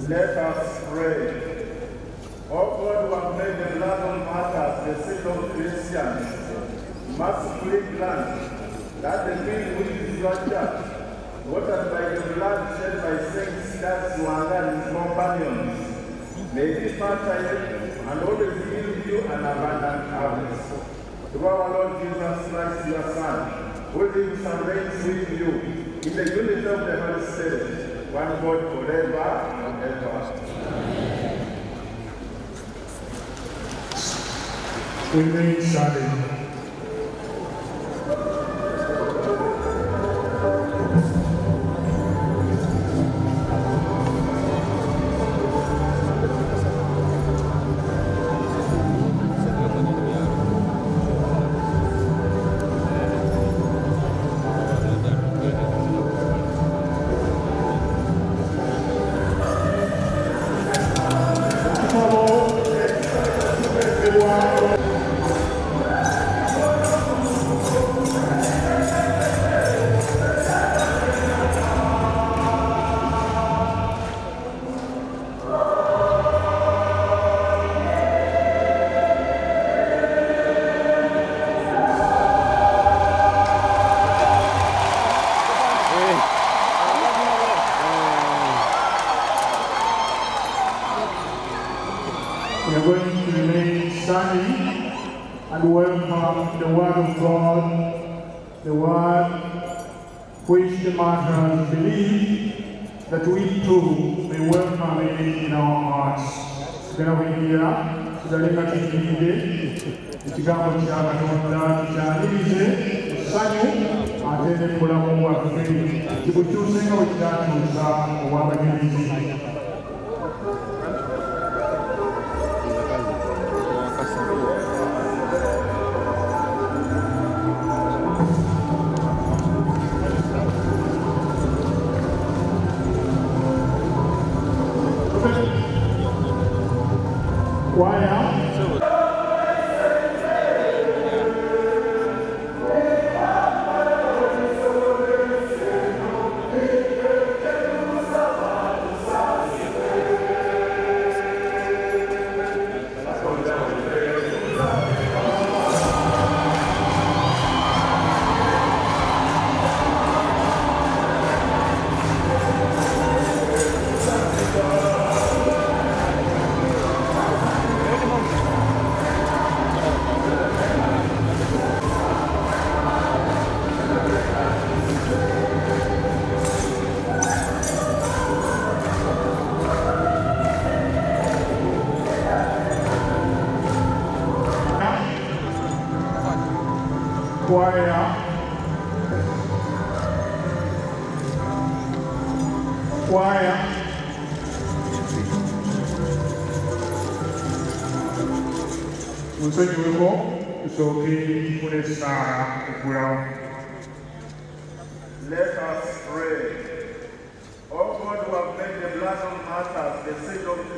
Let us pray. O God, who have made the blood of martyrs the seal of Christians, mercifully grant that the being which is your church, watered by the blood shed by Saints Wanga and his companions, may be fertile and always give you an abundant harvest. Through our Lord Jesus Christ, your Son, who lives and reigns with you in the unity of the Holy Spirit, one God forever and ever. Remain silent. We are going to remain standing and welcome the Word of God, the Word which the martyrs believe that we too may welcome it in our hearts. Tugarawingira, tugalengatikiride, ekigambo kya Katonda kyanirize, essanyu ate ne mulamu bwaffe kibukyuse nga bwe kyakyusa obw'abajulizi. Choir. Musonyiweko Let us pray. O God, who have made the blood of martyrs the seal of